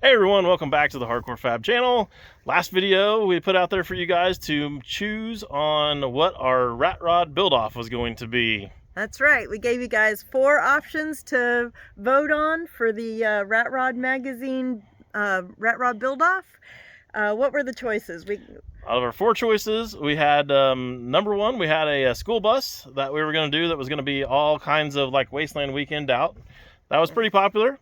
Hey everyone, welcome back to the Hardcore Fab channel. Last video we put out there for you guys to choose on what our rat rod build off was going to be. That's right. We gave you guys 4 options to vote on for the Rat Rod magazine Rat Rod build off. What were the choices? Out of our 4 choices, we had number 1, we had a school bus that we were going to do that was going to be all kinds of like Wasteland Weekend out. That was pretty popular.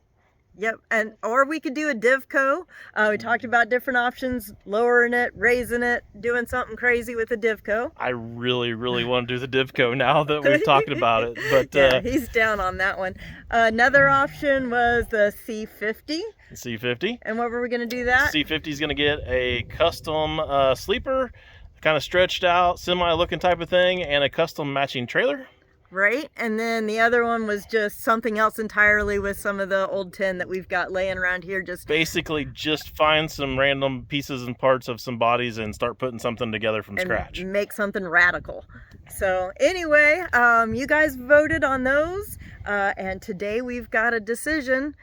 Yep, or we could do a Divco. We talked about different options, lowering it, raising it, doing something crazy with a Divco. I really want to do the Divco now that we've talked about it. But yeah, he's down on that one. Another option was the C50. C50. And what were we going to do that? C50 is going to get a custom sleeper, kind of stretched out, semi-looking type of thing, and a custom matching trailer. Right, and then the other one was just something else entirely with some of the old tin that we've got laying around here. Just basically just find some random pieces and parts of some bodies and start putting something together from scratch. Make something radical. So anyway, you guys voted on those, and today we've got a decision.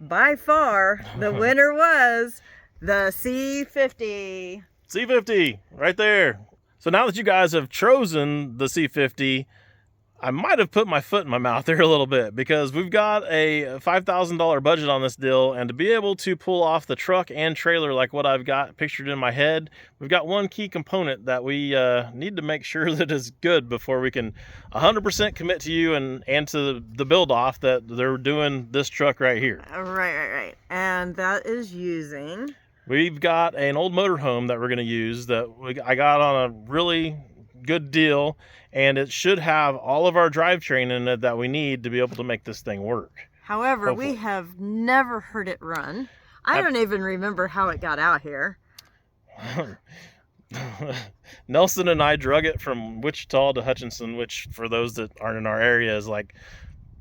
By far, the winner was the C50. C50, right there. So now that you guys have chosen the C50, I might have put my foot in my mouth there a little bit, because we've got a $5,000 budget on this deal, and to be able to pull off the truck and trailer like what I've got pictured in my head, we've got one key component that we need to make sure that is good before we can 100% commit to you and to the build off that they're doing this truck right here. Right. And that is using... We've got an old motorhome that we're going to use that I got on a really good deal, and it should have all of our drivetrain in it that we need to be able to make this thing work. However, hopefully. We have never heard it run. I don't even remember how it got out here. Nelson and I drug it from Wichita to Hutchinson, which for those that aren't in our area is like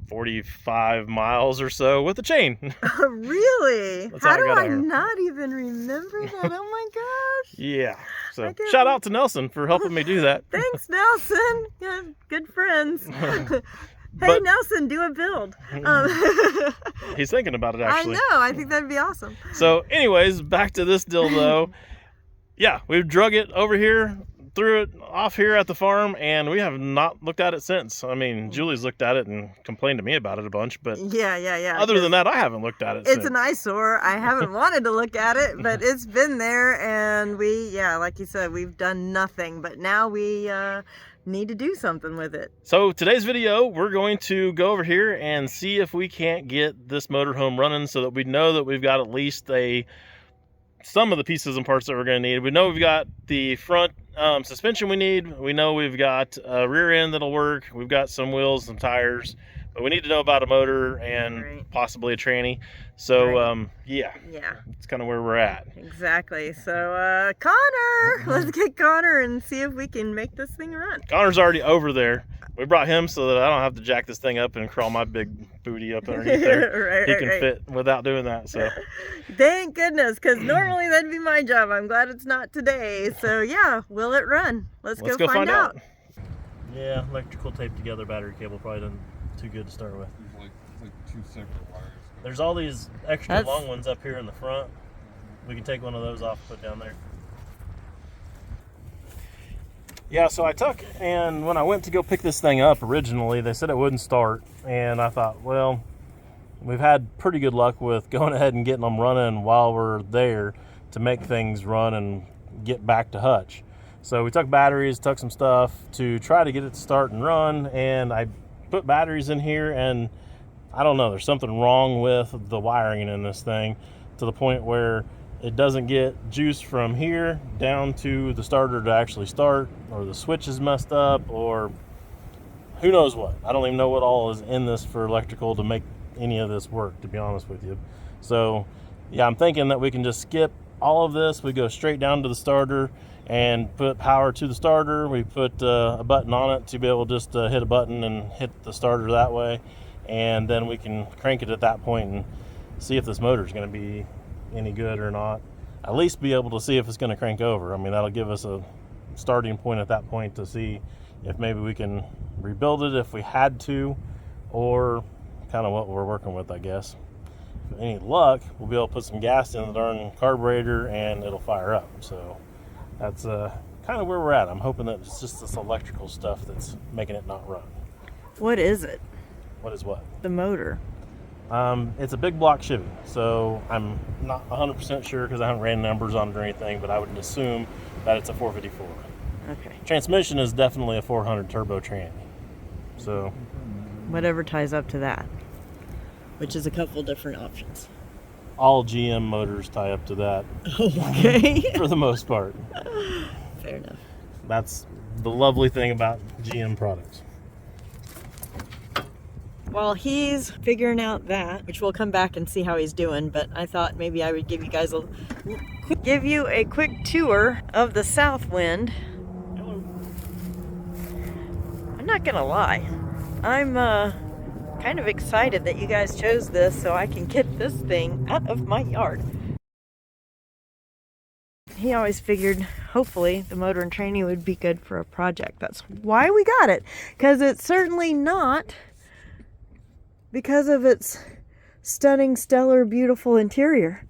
45 miles or so with a chain. Really? How do I not even remember that? Oh my gosh. Yeah. So shout out to Nelson for helping me do that. Thanks, Nelson. Yeah, good friends. Hey, Nelson, do a build. He's thinking about it, actually. I know. I think that'd be awesome. So anyways, back to this deal though. Yeah, we've drug it over here, threw it off here at the farm, and we have not looked at it since. I mean, Julie's looked at it and complained to me about it a bunch, but yeah. Other than that, I haven't looked at it since. It's an eyesore. I haven't wanted to look at it, but it's been there, and like you said, we've done nothing, but now we need to do something with it. So today's video, we're going to go over here and see if we can't get this motorhome running so that we know that we've got at least some of the pieces and parts that we're going to need. We know we've got the front suspension we need. We know we've got a rear end that'll work. We've got some wheels, some tires, but we need to know about a motor and possibly a tranny. So yeah, it's kind of where we're at. Exactly. So Connor, let's get Connor and see if we can make this thing run. Connor's already over there. We brought him so that I don't have to jack this thing up and crawl my big booty up underneath there. He can fit without doing that. So thank goodness, because normally that'd be my job. I'm glad it's not today. So yeah, will it run? Let's go find out. Yeah, electrical tape together battery cable probably isn't too good to start with. There's like 2 separate wires. There's all these extra long ones up here in the front. We can take one of those off and put down there. Yeah, so I took, and when I went to go pick this thing up originally, they said it wouldn't start. And I thought, well, we've had pretty good luck with going ahead and getting them running while we're there to make things run and get back to Hutch. So we took batteries, took some stuff to try to get it to start and run, and I put batteries in here, and I don't know, there's something wrong with the wiring in this thing to the point where it doesn't get juice from here down to the starter to actually start, or the switch is messed up, or who knows what. I don't even know what all is in this for electrical to make any of this work, to be honest with you. So yeah, I'm thinking that we can just skip all of this. We go straight down to the starter and put power to the starter. We put a button on it to be able to just hit a button and hit the starter that way, and then we can crank it at that point and see if this motor is going to be any good or not. At least be able to see if it's going to crank over. I mean, that'll give us a starting point at that point to see if maybe we can rebuild it if we had to, or kind of what we're working with, I guess. any luck, we'll be able to put some gas in the darn carburetor and it'll fire up. So that's kind of where we're at. I'm hoping that it's just this electrical stuff that's making it not run. What is it? What is what? The motor. It's a big block Chevy, so I'm not 100% sure because I haven't ran numbers on it or anything, but I would assume that it's a 454. Okay. Transmission is definitely a 400 turbo tranny. So Whatever ties up to that, which is a couple different options. all GM motors tie up to that Okay. for the most part. Fair enough. That's the lovely thing about GM products. While he's figuring out that, which we'll come back and see how he's doing, but I thought maybe I would give you guys a quick tour of the Southwind. Hello. I'm not gonna lie, I'm kind of excited that you guys chose this so I can get this thing out of my yard. He always figured, hopefully, the motor and tranny would be good for a project. That's why we got it, because it's certainly not because of its stunning, stellar, beautiful interior.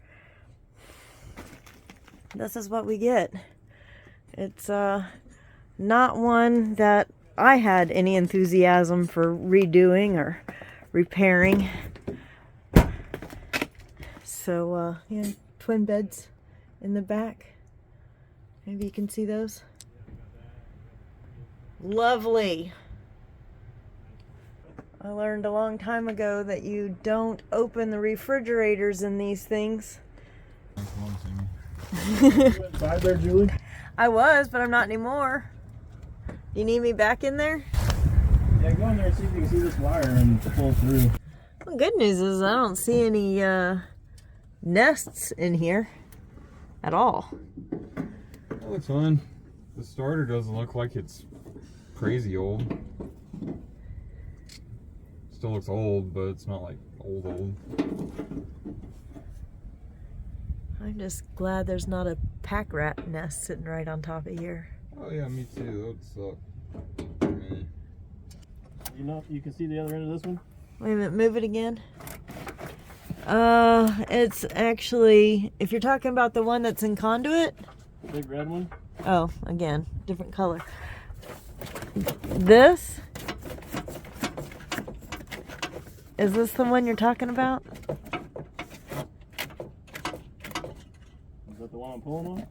This is what we get. It's not one that I had any enthusiasm for redoing or repairing. So, yeah, twin beds in the back. Maybe you can see those. Lovely. I learned a long time ago that you don't open the refrigerators in these things. Inside there, Julie? I was, but I'm not anymore. Do you need me back in there? Yeah, go in there and see if you can see this wire and pull through. The good news is I don't see any nests in here at all. Oh, it's fine. The starter doesn't look like it's crazy old. Still looks old, but it's not like old. I'm just glad there's not a pack rat nest sitting right on top of here. Oh yeah, me too. That would suck for me. You know, you can see the other end of this one? Wait a minute, move it again. It's actually, if you're talking about the one that's in conduit. The big red one? Oh, again, different color. This? Is this the one you're talking about? Is that the one I'm pulling on?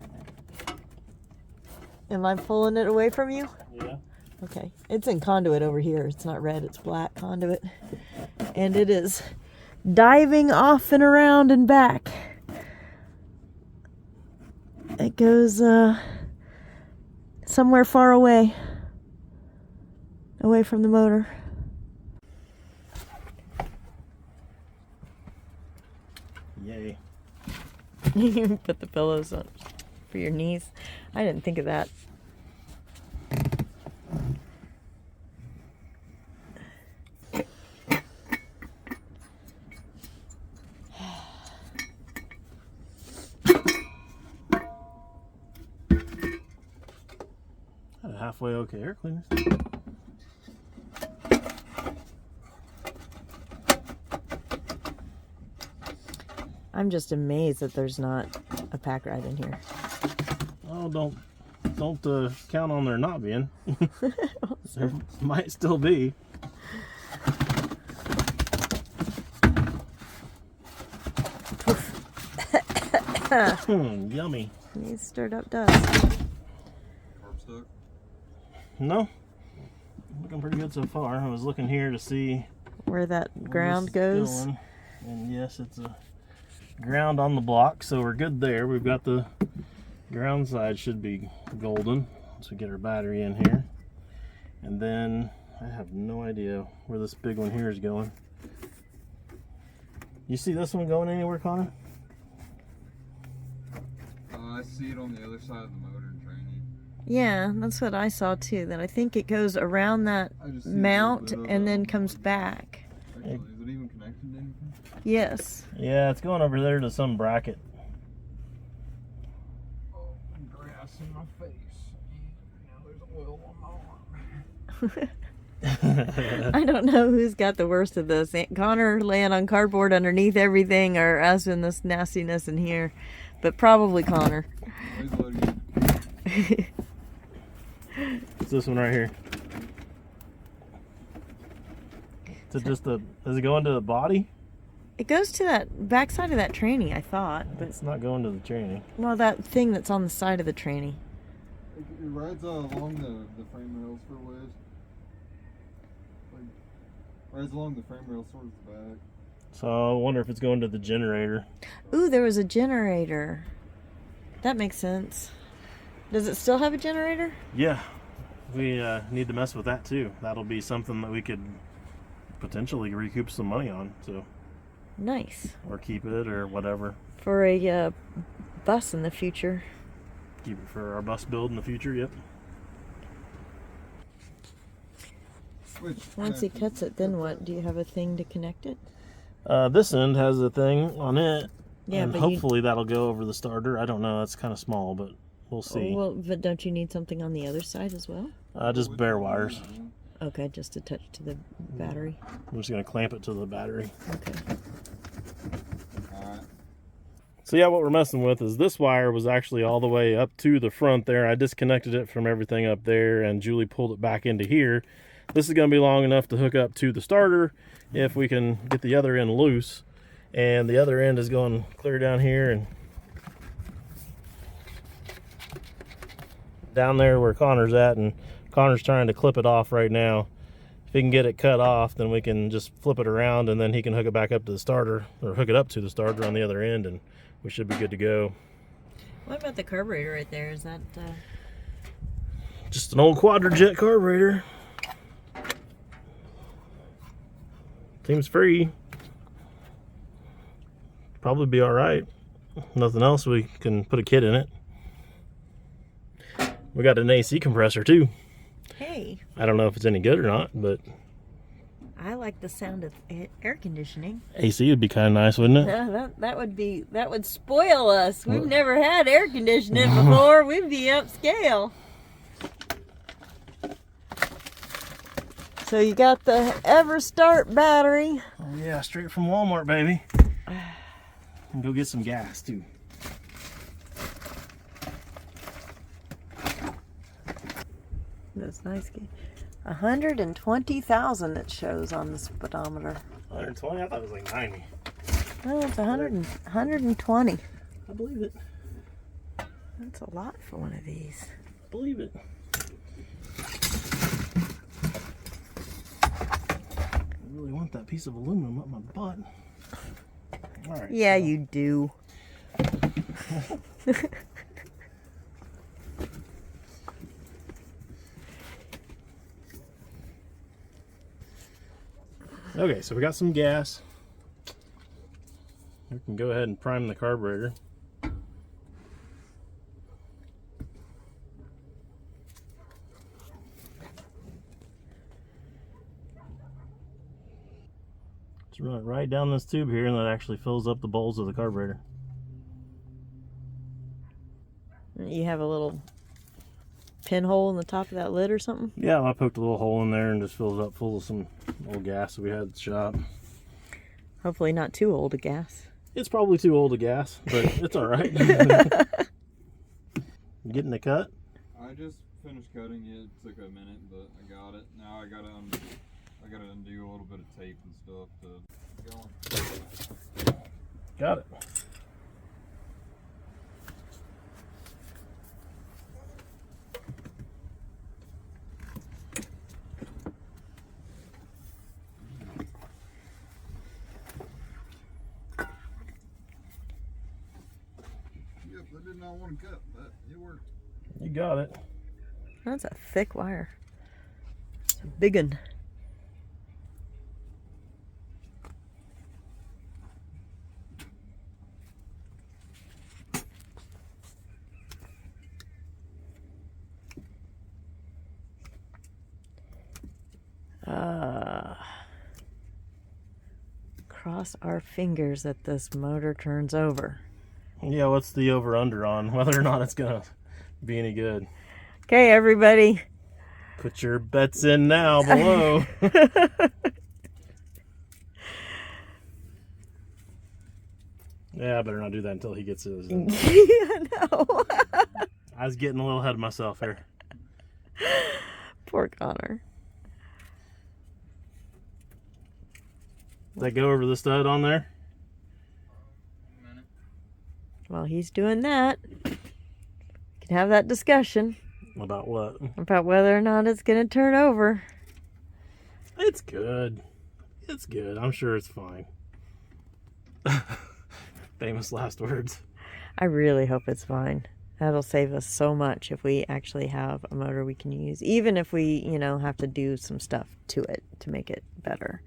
Am I pulling it away from you? Yeah. Okay. It's in conduit over here. It's not red, it's black conduit. And it is diving off and around and back. It goes somewhere far away from the motor. Yay. You put the pillows on for your knees. I didn't think of that. Halfway okay air cleaners. I'm just amazed that there's not a pack rat in here. Oh, don't count on there not being. There might still be. Yummy. He's stirred up dust. Carb stuck? No, looking pretty good so far. I was looking here to see Where that where ground this is goes. going. And yes, it's a ground on the block, so we're good there. We've got the ground side should be golden once we get our battery in here. And then I have no idea where this big one here is going. You see this one going anywhere, Connor? I see it on the other side of the motor and training. Yeah, that's what I saw too. That I think it goes around that I just see a little mount bit of and then comes back. Actually, is it even connected to anything? Yes. Yeah, it's going over there to some bracket. Oh, grass in my face. Now there's oil on my arm. I don't know who's got the worst of this. Connor laying on cardboard underneath everything, or us in this nastiness in here. But probably Connor. It's this one right here. Is it just the? Does it go into the body? It goes to that back side of that tranny, I thought. But It's not going to the tranny. well, that thing that's on the side of the tranny. It rides along the frame rails for a ways. Like, rides along the frame rails towards the back. So I wonder if it's going to the generator. Ooh, there was a generator. That makes sense. Does it still have a generator? Yeah, we need to mess with that too. That'll be something that we could potentially recoup some money on. So. Nice. Or keep it or whatever. For a bus in the future. Keep it for our bus build in the future, yep. Once he cuts it, then what? Do you have a thing to connect it? This end has a thing on it. Yeah, and but hopefully that'll go over the starter. I don't know, that's kind of small, but we'll see. Well, but don't you need something on the other side as well? Just bare wires. Okay, just attached to the battery. I'm just going to clamp it to the battery. Okay. So yeah, what we're messing with is this wire was actually all the way up to the front there. I disconnected it from everything up there, and Julie pulled it back into here. This is going to be long enough to hook up to the starter if we can get the other end loose. And the other end is going clear down here and down there where Connor's at, and Connor's trying to clip it off right now. If he can get it cut off, then we can just flip it around, and then he can hook it back up to the starter, or hook it up to the starter on the other end, and we should be good to go. What about the carburetor right there? Is that just an old Quadrajet carburetor? Seems free. Probably be all right. Nothing else, we can put a kit in it. We got an AC compressor too. Hey. I don't know if it's any good or not, but I like the sound of air conditioning. AC would be kind of nice, wouldn't it? Yeah, that would spoil us. We've never had air conditioning before. We'd be upscale. So you got the EverStart battery. Oh yeah, straight from Walmart, baby. And go get some gas too. That's nice. 120,000 it shows on the speedometer. 120? I thought it was like 90. Oh, it's 120. I believe it. That's a lot for one of these. I believe it. I really want that piece of aluminum up my butt. All right. Yeah, you do. Okay, so we got some gas. We can go ahead and prime the carburetor. Just run it right down this tube here, and that actually fills up the bowls of the carburetor. You have a little pinhole in the top of that lid or something? Yeah, I poked a little hole in there and just fills up full of some old gas that we had at the shop. Hopefully not too old a gas. It's probably too old a gas, but it's all right. Getting the cut? I just finished cutting it. It took a minute, but I got it. Now I gotta undo a little bit of tape and stuff to go on. Got it. Yep, I did not want to cut, but it worked. You got it. That's a thick wire. It's a big one. Cross our fingers that this motor turns over. Yeah, what's the over-under on whether or not it's gonna be any good? Okay, everybody. Put your bets in now below. Yeah, I better not do that until he gets his. Yeah, no. I was getting a little ahead of myself here. Poor Connor. Did that go over the stud on there? While he's doing that, we can have that discussion About what? about whether or not it's going to turn over. It's good. It's good. I'm sure it's fine. Famous last words. I really hope it's fine. That'll save us so much if we actually have a motor we can use, even if we, have to do some stuff to it to make it better.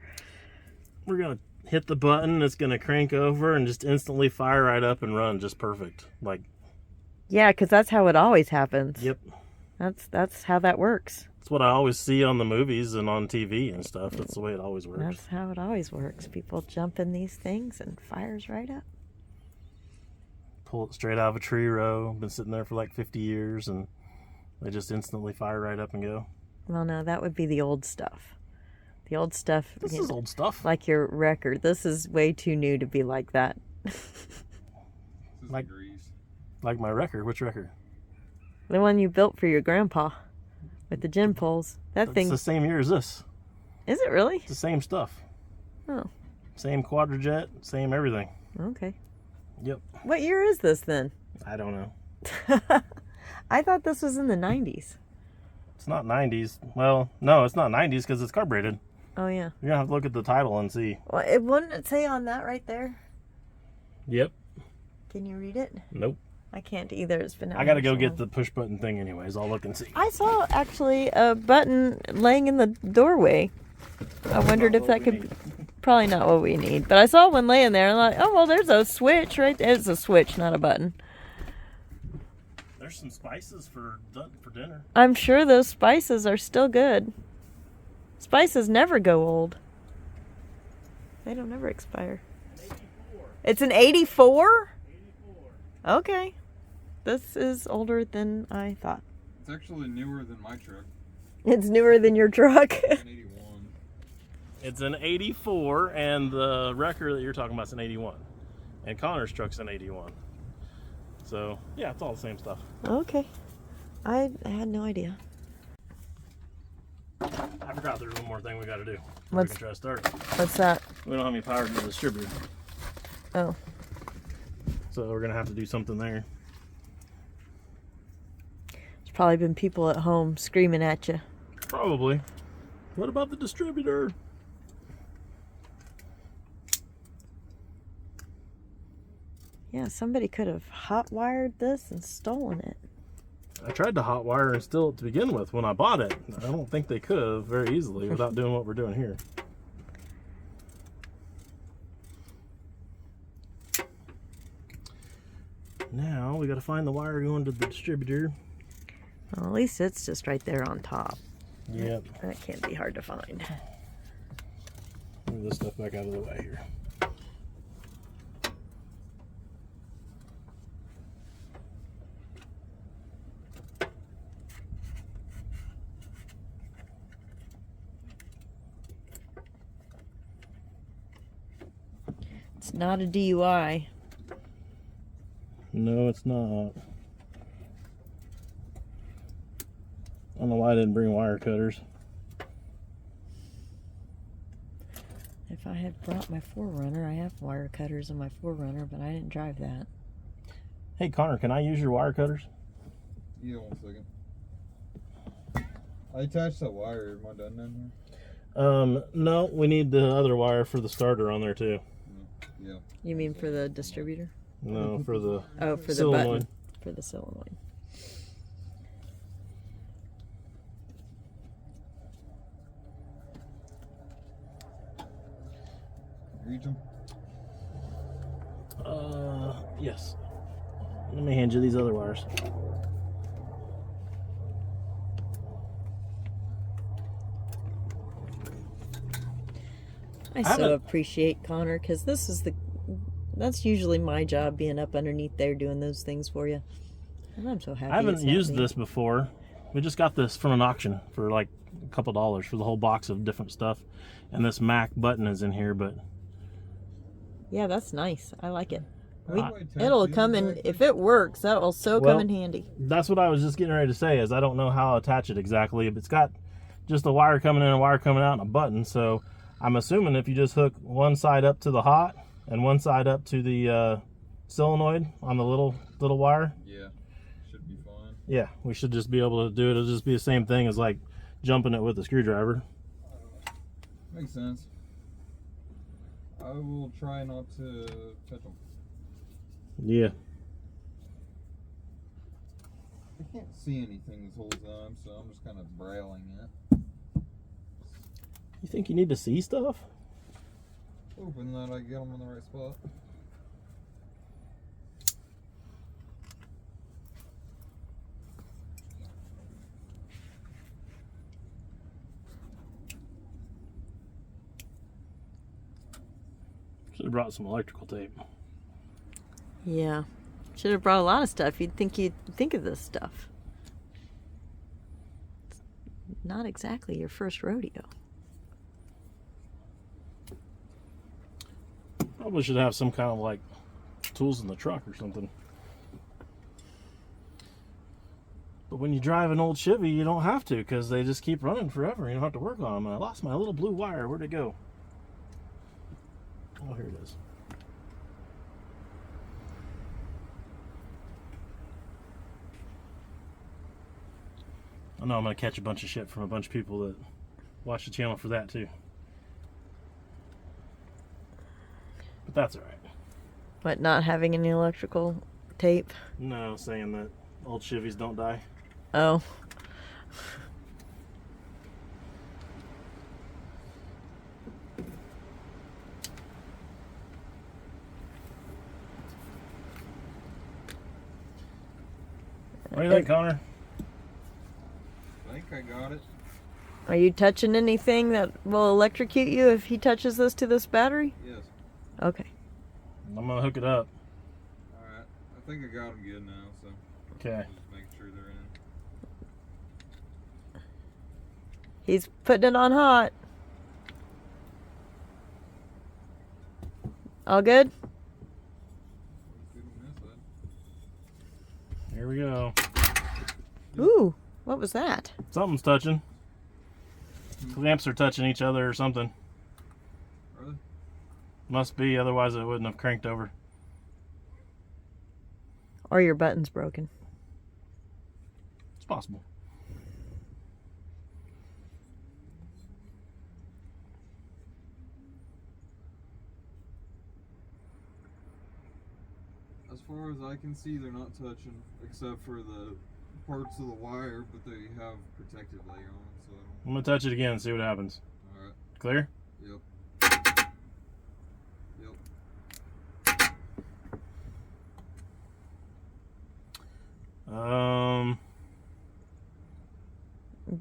We're going to hit the button, it's going to crank over and just instantly fire right up and run just perfect. Like, yeah, because that's how it always happens. yep. That's how that works. That's what I always see on the movies and on TV and stuff. That's the way it always works. That's how it always works. People jump in these things and fires right up. Pull it straight out of a tree row. Been sitting there for like 50 years and they just instantly fire right up and go. Well, no, that would be the old stuff. The old stuff. This is old stuff. Like your record. This is way too new to be like that. Like my record. Which record? The one you built for your grandpa with the gin poles. That thing. It's the same year as this. Is it really? It's the same stuff. Oh. Same quadrajet, same everything. Okay. Yep. What year is this then? I don't know. I thought this was in the 90s. It's not 90s. Well, no, it's not 90s because it's carbureted. Oh, yeah. You're going to have to look at the title and see. Well, it wouldn't it say on that right there? Yep. Can you read it? Nope. I can't either. It's been. I got to go get the push button thing anyways. I'll look and see. I saw actually a button laying in the doorway. I wondered if that could. Probably not what we need, but I saw one laying there. And I'm like, oh well, there's a switch right there. It's a switch, not a button. There's some spices for dinner. I'm sure those spices are still good. Spices never go old. They don't ever expire. 84. It's an 84? 84. Okay. This is older than I thought. It's actually newer than my truck. It's newer than your truck. It's an 81. It's an 84, and the record that you're talking about is an 81. And Connor's truck's an 81. So, yeah, it's all the same stuff. Okay. I had no idea. I forgot there's one more thing we got to do. What's- We can try to start it. What's that? We don't have any power to the distributor. Oh. So we're going to have to do something there. There's probably been people at home screaming at you. Probably. What about the distributor? Yeah, somebody could have hot wired this and stolen it. I tried to hot wire and still to begin with when I bought it. I don't think they could have very easily without doing what we're doing here. Now we got to find the wire going to the distributor. Well, at least it's just right there on top. Yep. That can't be hard to find. Move this stuff back out of the way here. It's not a DUI. No, it's not. I don't know why I didn't bring wire cutters. If I had brought my 4Runner, I have wire cutters in my 4Runner, but I didn't drive that. Hey Connor, can I use your wire cutters? Yeah, 1 second. I attached that wire. Am I done down here? No, we need the other wire for the starter on there too. Yeah. You mean for the distributor? No, for the Oh, for the solenoid. button. For the solenoid. Reach them. Yes. Let me hand you these other wires. I so appreciate Connor, because that's usually my job, being up underneath there doing those things for you. And I'm so happy. I haven't used this before. We just got this from an auction for like a couple dollars for the whole box of different stuff. And this Mac button is in here, but Yeah, that's nice. I like it. It'll It'll come in, if it works, that will so Well, come in handy. that's what I was just getting ready to say, is I don't know how to attach it exactly. It's got just a wire coming in, a wire coming out, and a button. So I'm assuming if you just hook one side up to the hot and one side up to the solenoid on the little wire. Yeah, should be fine. Yeah, we should just be able to do it. It'll just be the same thing as like jumping it with a screwdriver. Makes sense. I will try not to touch them. Yeah. I can't see anything this whole time, so I'm just kind of brailing it. You think you need to see stuff? Hoping that I get them in the right spot. Should have brought some electrical tape. Yeah. Should have brought a lot of stuff. You'd think of this stuff. It's not exactly your first rodeo. Probably should have some kind of like tools in the truck or something. But when you drive an old Chevy, you don't have to, because they just keep running forever. You don't have to work on them. And I lost my little blue wire. Where'd it go? Oh, here it is. I know I'm going to catch a bunch of shit from a bunch of people that watch the channel for that too. But that's alright. What, not having any electrical tape? No, saying that old Chevys don't die. Oh. What do you think, Connor? I think I got it. Are you touching anything that will electrocute you if he touches this to this battery? Yes. Okay. I'm going to hook it up. Alright. I think I got them good now, so. Okay. Just make sure they're in. He's putting it on hot. All good? Good on this side. Here we go. Ooh, what was that? Something's touching. Clamps are touching each other or something. Are they? Must be, otherwise it wouldn't have cranked over. Or your button's broken. It's possible. As far as I can see, they're not touching, except for the parts of the wire, but they have protective layer on them, so. I'm going to touch it again and see what happens. Alright. Clear? Yep.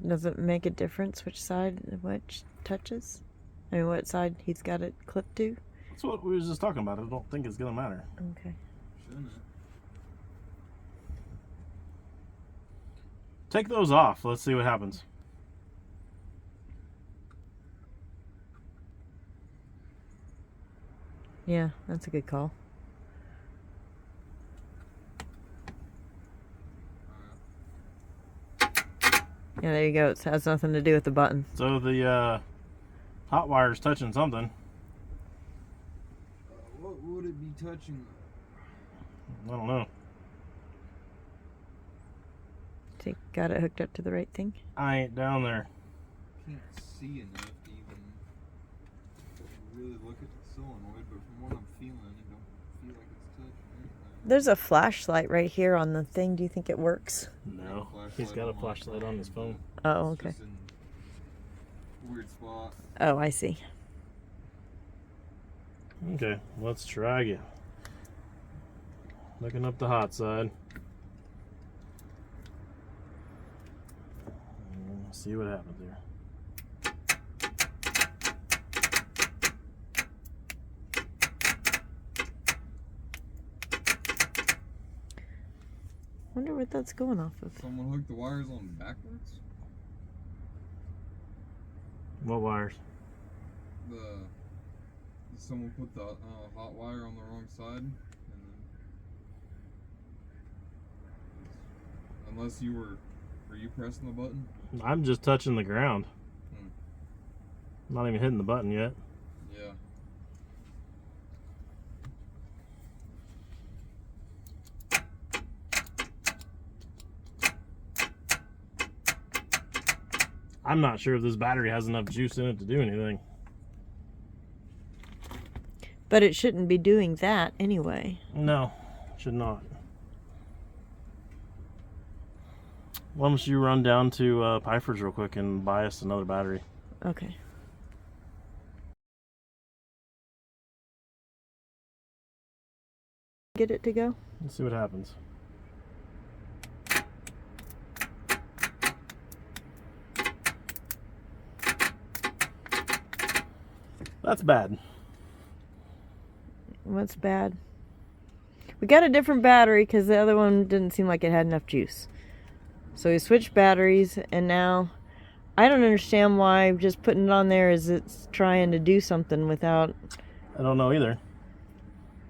Does it make a difference which side which touches? I mean, what side he's got it clipped to? That's what we was just talking about. I don't think it's going to matter. Okay. Shouldn't it? Take those off. Let's see what happens. Yeah, that's a good call. Yeah, there you go. It has nothing to do with the button. So the hot wire's touching something. What would it be touching? I don't know. Think got it hooked up to the right thing? I ain't down there. Can't see enough to even really look at the solenoid, but from what I'm feeling, I don't feel like it's touching anything. There's a flashlight right here on the thing. Do you think it works? No. He's got a flashlight on his phone. Oh, It's okay. just in a weird spot. Oh, I see. Okay, let's try again. Looking up the hot side. See what happens here. Wonder what that's going off of. Someone hooked the wires on backwards? What wires? Someone put the hot wire on the wrong side. And then, unless were you pressing the button? I'm just touching the ground. Hmm. Not even hitting the button yet. Yeah. I'm not sure if this battery has enough juice in it to do anything. But it shouldn't be doing that anyway. No, should not. Why don't you run down to Piper's real quick and buy us another battery? Okay. Get it to go? Let's see what happens. That's bad. What's bad? We got a different battery because the other one didn't seem like it had enough juice. So we switched batteries, and now I don't understand why just putting it on there is it's trying to do something without... I don't know either.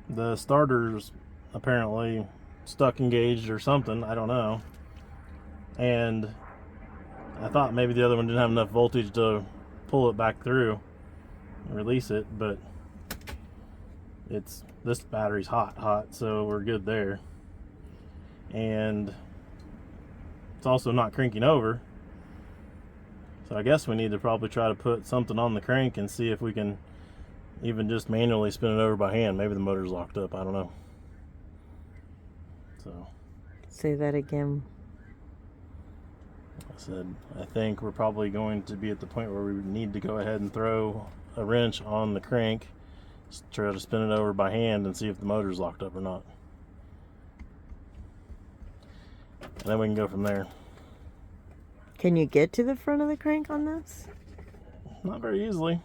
The starter's apparently stuck engaged or something. I don't know. And I thought maybe the other one didn't have enough voltage to pull it back through and release it, but this battery's hot, so we're good there. And it's also not cranking over, so I guess we need to probably try to put something on the crank and see if we can even just manually spin it over by hand. Maybe the motor's locked up, I don't know. So Say that again. I said I think we're probably going to be at the point where we need to go ahead and throw a wrench on the crank, try to spin it over by hand and see if the motor's locked up or not. And then we can go from there. Can you get to the front of the crank on this? Not very easily.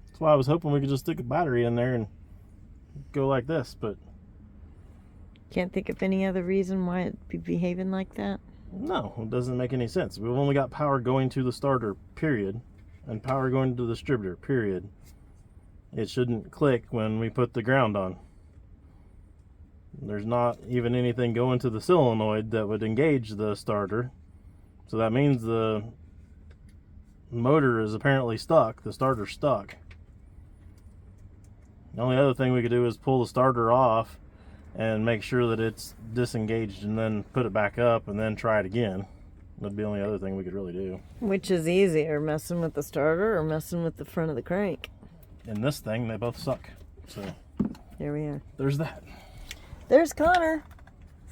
That's why I was hoping we could just stick a battery in there and go like this, but Can't think of any other reason why it'd be behaving like that? no, it doesn't make any sense. We've only got power going to the starter, period, and power going to the distributor, period. It shouldn't click when we put the ground on. There's not even anything going to the solenoid that would engage the starter. So that means the motor is apparently stuck. The starter's stuck. The only other thing we could do is pull the starter off and make sure that it's disengaged and then put it back up and then try it again. That'd be the only other thing we could really do. Which is easier, messing with the starter or messing with the front of the crank? In this thing, they both suck. So There we are. there's that. There's Connor.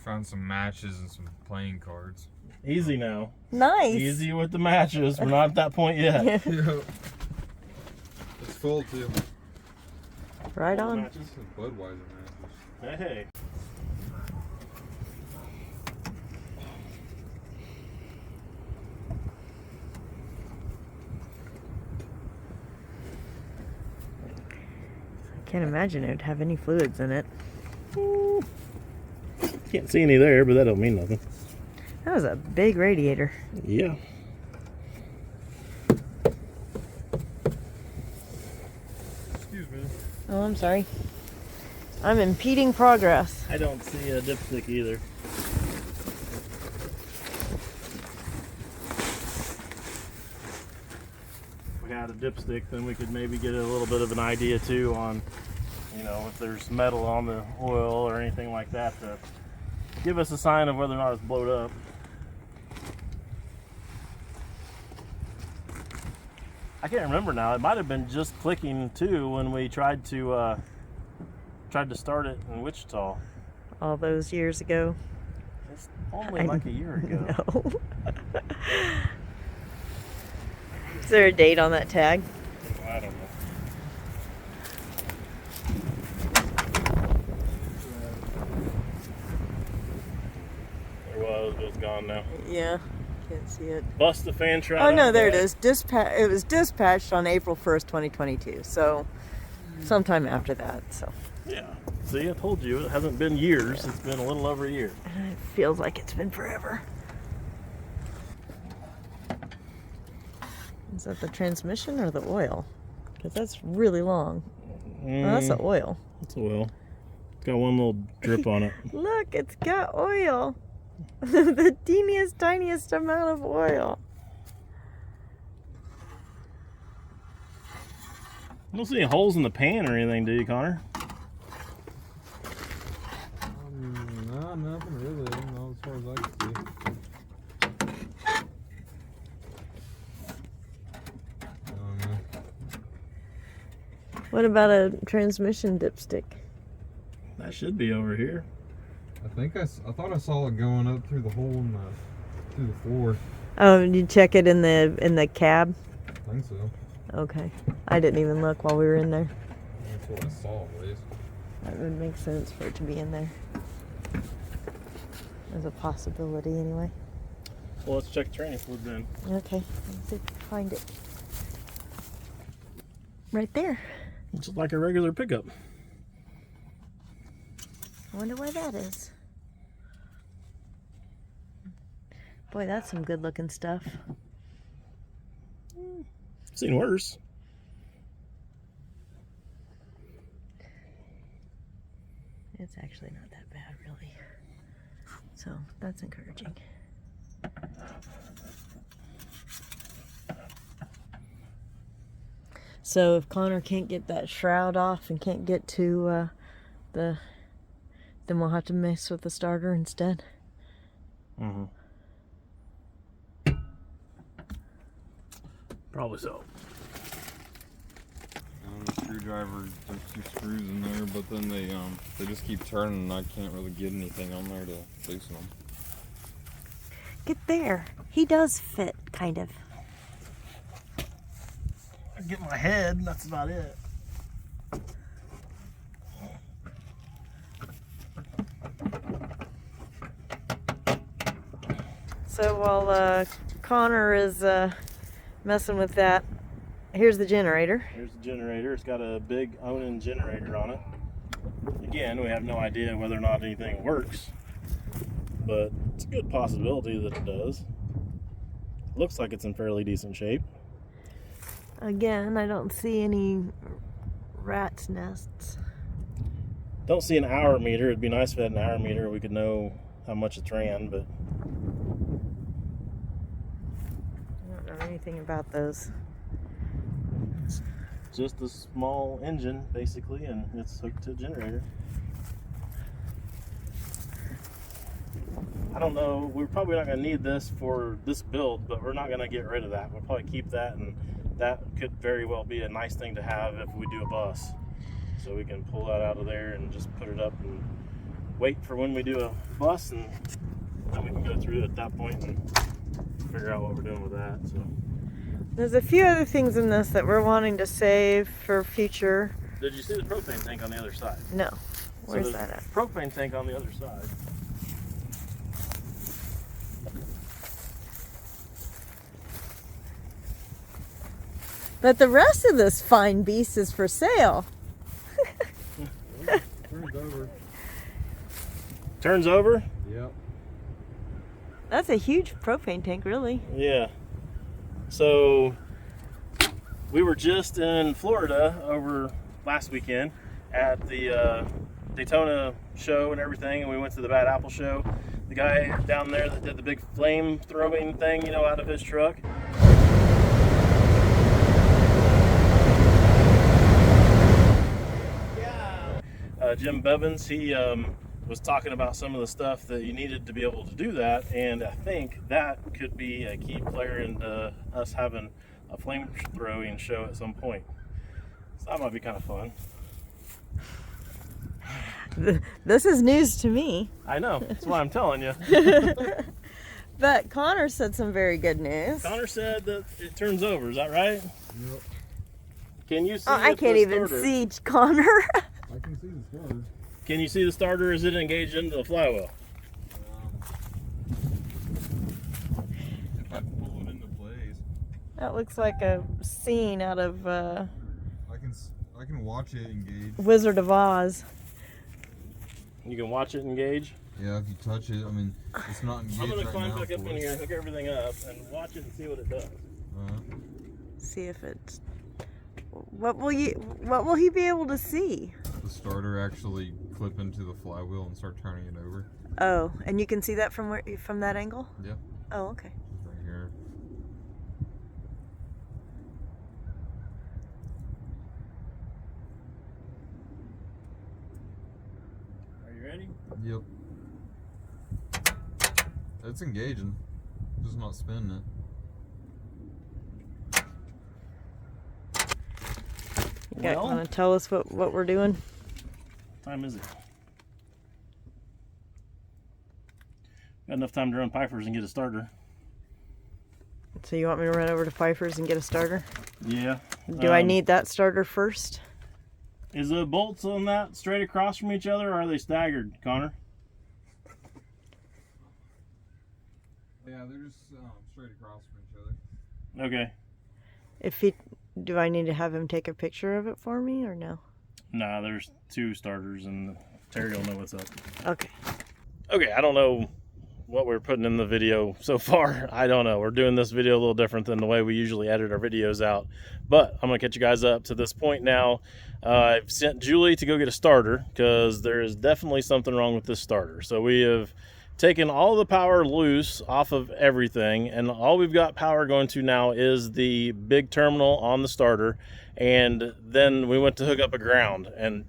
Found some matches and some playing cards. Easy now. Nice. Easy with the matches. We're not at that point yet. Yeah. It's full too. Right on. This is Budweiser matches. Hey. I can't imagine it would have any fluids in it. Can't see any there, but that don't mean nothing. That was a big radiator. Yeah. Excuse me. Oh, I'm sorry. I'm impeding progress. I don't see a dipstick either. If we had a dipstick, then we could maybe get a little bit of an idea too on, you know, if there's metal on the oil or anything like that to give us a sign of whether or not it's blowed up. I can't remember now. It might have been just clicking too when we tried to start it in Wichita. All those years ago. It's only like a year ago. No. Is there a date on that tag? I don't know. There was, but it's gone now. Yeah. Can't see it. Bust the fan shroud. Oh no, out there it there. is. It was dispatched on April 1st, 2022. So sometime after that. So Yeah. See, I told you, it hasn't been years. It's been a little over a year. It feels like it's been forever. Is that the transmission or the oil? Because that's really long. Oh, that's the oil. It's oil. It's got one little drip on it. Look, it's got oil. The teeniest, tiniest amount of oil. You don't see any holes in the pan or anything, do you, Connor? No, nothing really. Not as far as I can see. What about a transmission dipstick? That should be over here. I thought I saw it going up through the hole in through the floor. Oh, did you check it in the cab? I think so. Okay. I didn't even look while we were in there. That's what I saw, at least. That would make sense for it to be in there. As a possibility, anyway. Well, let's check the training fluid then. Okay. Let's see if we can find it. Right there. It's like a regular pickup. I wonder why that is. Boy, that's some good looking stuff. Seen worse. It's actually not that bad, really. So that's encouraging. So if Connor can't get that shroud off and can't get to then we'll have to mess with the starter instead. Mm-hmm. Probably so. The screwdriver, there's 2 screws in there, but then they just keep turning, and I can't really get anything on there to loosen them. Get there. He does fit, kind of. I get my head, that's about it. So while Connor is messing with that, here's the generator. Here's the generator. It's got a big Onan generator on it. Again, we have no idea whether or not anything works, but it's a good possibility that it does. Looks like it's in fairly decent shape. Again, I don't see any rat's nests. Don't see an hour meter. It'd be nice if it had an hour meter. We could know how much it's ran, but I don't know anything about those. it's just a small engine, basically, and it's hooked to a generator. I don't know. We're probably not going to need this for this build, but we're not going to get rid of that. We'll probably keep that, and that could very well be a nice thing to have if we do a bus. So we can pull that out of there and just put it up and wait for when we do a bus, and then we can go through it at that point and figure out what we're doing with that. So There's a few other things in this that we're wanting to save for future. did you see the propane tank on the other side? No. Where's So that at? propane tank on the other side. But the rest of this fine beast is for sale. Turns over. Turns over? Yep. That's a huge propane tank, really. Yeah. So we were just in Florida over last weekend at the Daytona show and everything, and we went to the Bad Apple show. The guy down there that did the big flame throwing thing, you know, out of his truck. Jim Bevins, he was talking about some of the stuff that you needed to be able to do that, and I think that could be a key player in us having a flame throwing show at some point. So that might be kind of fun. This is news to me. I know, that's why I'm telling you. But Connor said some very good news. Connor said that it turns over, is that right? Yep. Can you see I if can't the even starter- see Connor. I can see the starter. Can you see the starter? Is it engaged into the flywheel? If I pull it into place, That looks like a scene out of I can watch it engage. Wizard of Oz. You can watch it engage. Yeah, if you touch it, I mean, it's not engaged I'm gonna right climb now, back up of in course. here, hook everything up, and watch it and see what it does. See if it's. What will he be able to see? The starter actually clip into the flywheel and start turning it over. Oh, and you can see that from that angle? Yeah. Oh, okay. Right here. Are you ready? Yep. It's engaging, just not spinning it. You Well, want to tell us what we're doing? what time is it? Got enough time to run Pfeiffer's and get a starter. So you want me to run over to Pfeiffer's and get a starter? Yeah. Do I need that starter first? Is the bolts on that straight across from each other, or are they staggered, Connor? Yeah, they're just straight across from each other. Okay. Do I need to have him take a picture of it for me or no? Nah, there's two starters, and Terry will know what's up. Okay. Okay, I don't know what we're putting in the video so far. I don't know. We're doing this video a little different than the way we usually edit our videos out. But I'm going to catch you guys up to this point now. I've sent Julie to go get a starter because there is definitely something wrong with this starter. So we have taken all the power loose off of everything, and all we've got power going to now is the big terminal on the starter. And then we went to hook up a ground, and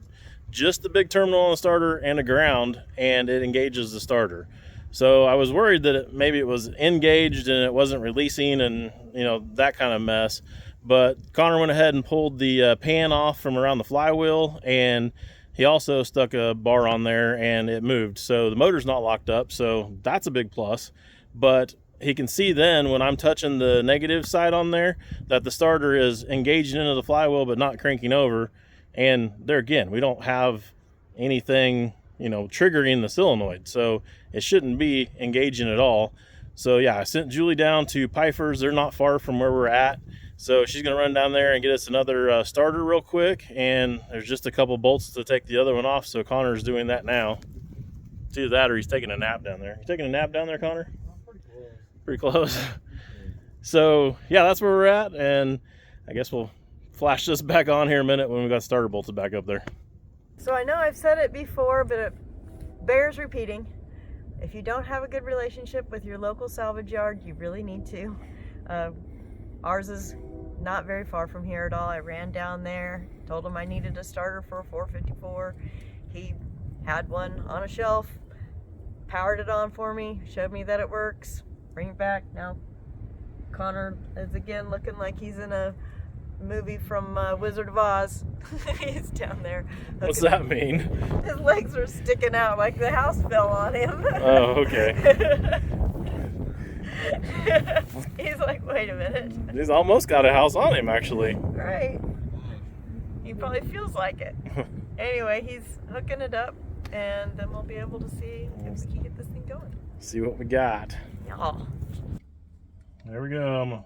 just the big terminal on the starter and a ground, and it engages the starter. So I was worried that maybe it was engaged and it wasn't releasing, and that kind of mess. But Connor went ahead and pulled the pan off from around the flywheel, and he also stuck a bar on there and it moved. So the motor's not locked up, so that's a big plus. But he can see then when I'm touching the negative side on there that the starter is engaging into the flywheel but not cranking over. And there again, we don't have anything triggering the solenoid, so it shouldn't be engaging at all. So yeah, I sent Julie down to Pfeiffer's. They're not far from where we're at, so she's gonna run down there and get us another starter real quick, and there's just a couple bolts to take the other one off, so Connor's doing that now. It's either that or he's taking a nap down there. You taking a nap down there, Connor? Pretty close. So yeah, that's where we're at, and I guess we'll flash this back on here in a minute when we got starter bolted back up there. So I know I've said it before, but it bears repeating. If you don't have a good relationship with your local salvage yard, you really need to. Ours is not very far from here at all. I ran down there, told him I needed a starter for a 454. He had one on a shelf, powered it on for me, showed me that it works, bring it back. Now Connor is again looking like he's in a movie from Wizard of Oz. He's down there. What's that mean? His legs are sticking out like the house fell on him. Oh, okay. He's like, wait a minute. He's almost got a house on him, actually. Right. He probably feels like it. Anyway, he's hooking it up, and then we'll be able to see if we can get this thing going. See what we got. Yeah. There we go.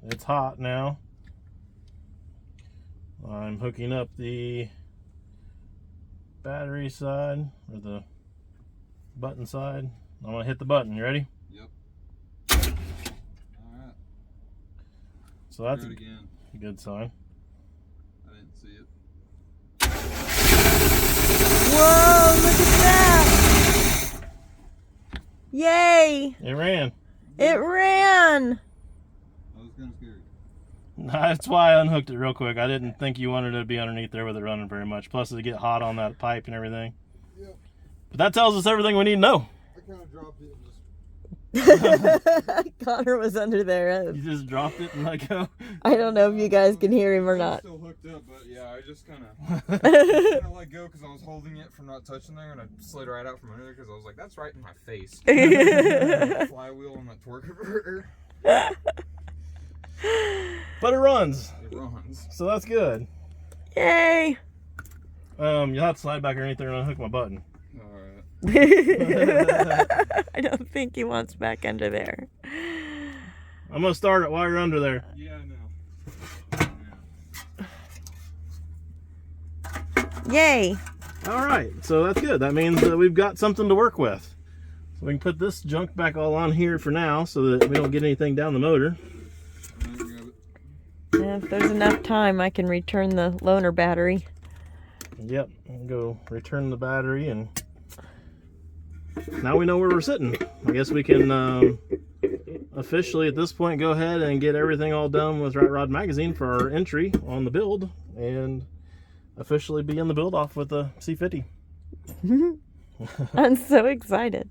It's hot now. I'm hooking up the battery side, or the button side. I'm gonna hit the button. You ready? Yep. Alright. So that's again. a good sign. I didn't see it. Whoa, look at that! Yay! It ran. It ran! That was kind of scary. That's why I unhooked it real quick. I didn't think you wanted it to be underneath there with it running very much. Plus it'd get hot on that pipe and everything. Yep. But that tells us everything we need to know. I kind of dropped it and just... Connor was under there. You just dropped it and let go. I don't know if you guys can hear him or not. Still hooked up, but yeah, I just kind of let go because I was holding it from not touching there, and I slid right out from under there because I was like, that's right in my face. Flywheel and that torque converter. But it runs. It runs. So that's good. Yay! You'll have to slide back underneath there and unhook my button. Alright. I don't think he wants back under there. I'm gonna start it while you're under there. Yeah, I know. Yay! All right, so that's good. That means that we've got something to work with. So we can put this junk back all on here for now so that we don't get anything down the motor. And if there's enough time, I can return the loaner battery. Yep, and go return the battery, and now we know where we're sitting. I guess we can officially at this point go ahead and get everything all done with Rat Rod Magazine for our entry on the build, and officially be in the build off with the C50. I'm so excited.